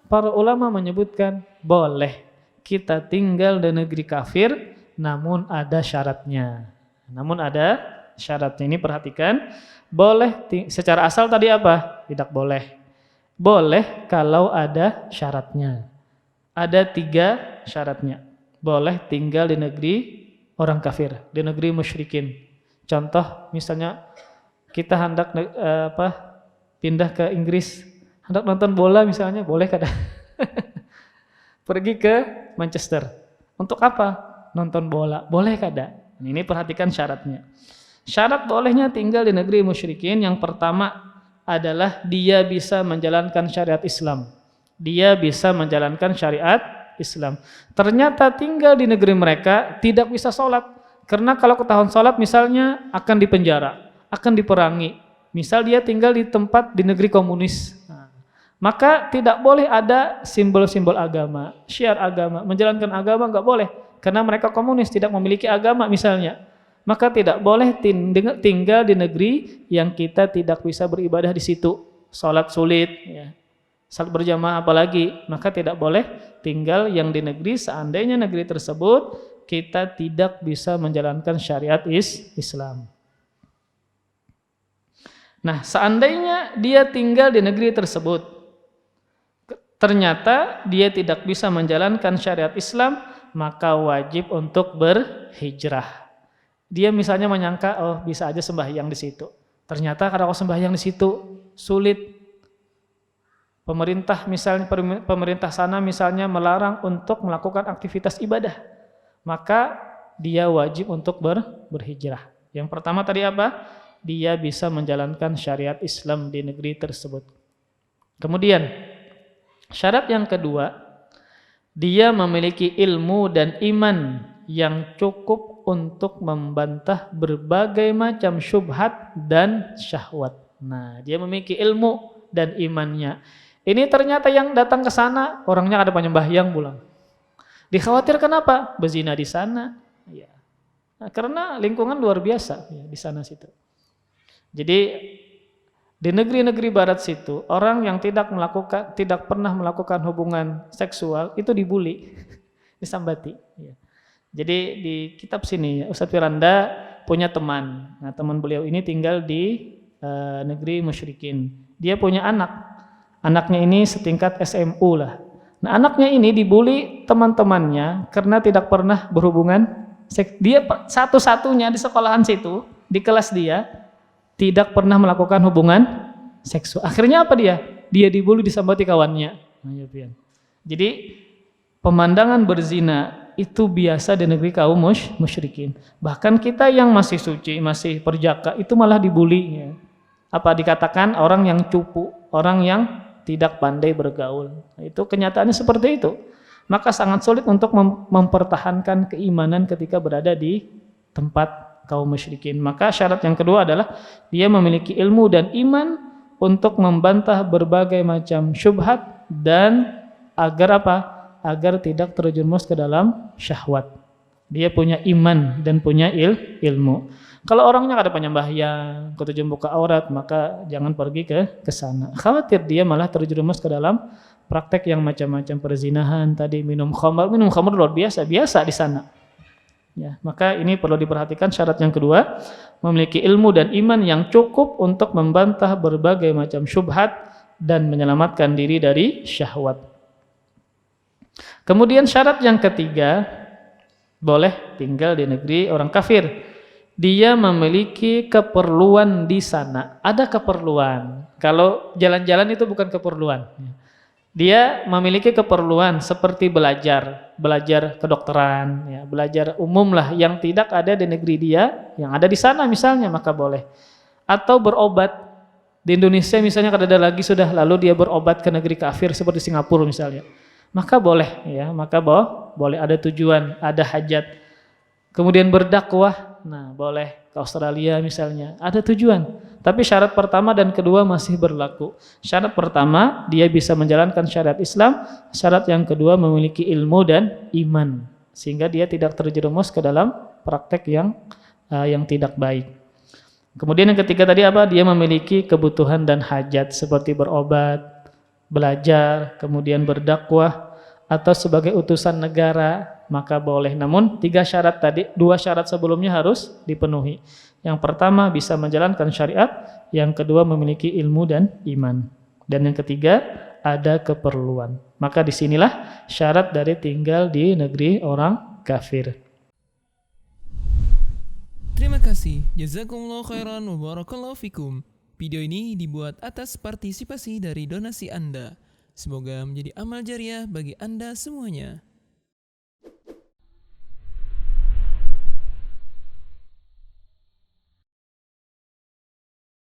para ulama menyebutkan boleh kita tinggal di negeri kafir, namun ada syaratnya. Namun ada syaratnya. Ini perhatikan, boleh secara asal tadi apa? Tidak boleh. Boleh kalau ada syaratnya. Ada 3 syaratnya. Boleh tinggal di negeri orang kafir, di negeri musyrikin. Contoh misalnya kita hendak pindah ke Inggris, hendak nonton bola misalnya, boleh kada? Pergi ke Manchester. Untuk apa? Nonton bola. Boleh kada? Ini perhatikan syaratnya. Syarat bolehnya tinggal di negeri musyrikin yang pertama adalah dia bisa menjalankan syariat Islam. Dia bisa menjalankan syariat Islam. Ternyata tinggal di negeri mereka tidak bisa sholat. Karena kalau ketahuan sholat misalnya akan dipenjara, akan diperangi. Misal dia tinggal di tempat di negeri komunis. Maka tidak boleh ada simbol-simbol agama, syiar agama, menjalankan agama enggak boleh. Karena mereka komunis, tidak memiliki agama misalnya. Maka tidak boleh tinggal di negeri yang kita tidak bisa beribadah di situ. Sholat sulit, ya. Salat berjamaah apalagi, maka tidak boleh tinggal yang di negeri seandainya negeri tersebut kita tidak bisa menjalankan syariat Islam. Nah, seandainya dia tinggal di negeri tersebut, ternyata dia tidak bisa menjalankan syariat Islam, maka wajib untuk berhijrah. Dia misalnya menyangka, oh bisa aja sembahyang di situ. Ternyata kalau sembahyang di situ sulit. Pemerintah sana misalnya melarang untuk melakukan aktivitas ibadah, maka dia wajib untuk berhijrah. Yang pertama tadi apa? Dia bisa menjalankan syariat Islam di negeri tersebut. Kemudian syarat yang kedua, dia memiliki ilmu dan iman yang cukup untuk membantah berbagai macam syubhat dan syahwat. Nah, dia memiliki ilmu dan imannya. Ini ternyata yang datang ke sana orangnya ada penyembahyang pulang. Dikhawatirkan apa? Berzina di sana. Ya. Nah, karena lingkungan luar biasa ya, di sana situ. Jadi di negeri-negeri barat situ orang yang tidak pernah melakukan hubungan seksual itu dibully, disambati. Ya. Jadi di kitab sini Ustadz Firanda punya teman. Nah, teman beliau ini tinggal di negeri musyrikin. Dia punya anak. Anaknya ini setingkat SMU lah. Nah, anaknya ini dibully teman-temannya karena tidak pernah berhubungan seks. Dia satu-satunya di sekolahan situ, di kelas dia tidak pernah melakukan hubungan seksual. Akhirnya apa dia? Dia dibully, disambati kawannya. Jadi pemandangan berzina itu biasa di negeri kaum musyrikin. Bahkan kita yang masih suci, masih perjaka itu malah dibully. Ya. Apa dikatakan orang yang cupu, orang yang tidak pandai bergaul. Itu kenyataannya seperti itu. Maka sangat sulit untuk mempertahankan keimanan ketika berada di tempat kaum musyrikin. Maka syarat yang kedua adalah dia memiliki ilmu dan iman untuk membantah berbagai macam syubhat dan agar apa? Agar tidak terjerumus ke dalam syahwat. Dia punya iman dan punya ilmu. Kalau orangnya ada penyembahyang, ketujuan buka aurat, maka jangan pergi ke sana. Khawatir dia malah terjerumus ke dalam praktek yang macam-macam perzinahan tadi, minum khamr luar biasa di sana. Ya, maka ini perlu diperhatikan syarat yang kedua, memiliki ilmu dan iman yang cukup untuk membantah berbagai macam syubhat dan menyelamatkan diri dari syahwat. Kemudian syarat yang ketiga, boleh tinggal di negeri orang kafir. Dia memiliki keperluan di sana. Ada keperluan. Kalau jalan-jalan itu bukan keperluan. Dia memiliki keperluan seperti belajar kedokteran, ya, belajar umum lah yang tidak ada di negeri dia, yang ada di sana misalnya, maka boleh. Atau berobat di Indonesia misalnya kada ada lagi sudah, lalu dia berobat ke negeri kafir seperti Singapura misalnya, maka boleh, ya, maka boleh ada tujuan, ada hajat. Kemudian berdakwah, nah boleh ke Australia misalnya, ada tujuan. Tapi syarat pertama dan kedua masih berlaku. Syarat pertama dia bisa menjalankan syariat Islam, syarat yang kedua memiliki ilmu dan iman, sehingga dia tidak terjerumus ke dalam praktek yang tidak baik. Kemudian yang ketiga tadi apa? Dia memiliki kebutuhan dan hajat seperti berobat, belajar, kemudian berdakwah, atau sebagai utusan negara, maka boleh. Namun 3 syarat tadi, 2 syarat sebelumnya harus dipenuhi. Yang pertama bisa menjalankan syariat, yang kedua memiliki ilmu dan iman, dan yang ketiga ada keperluan. Maka disinilah syarat dari tinggal di negeri orang kafir. Terima kasih. Jazakumullah khairan wa barakallahu fikum. Video ini dibuat atas partisipasi dari donasi Anda. Semoga menjadi amal jariah bagi Anda semuanya.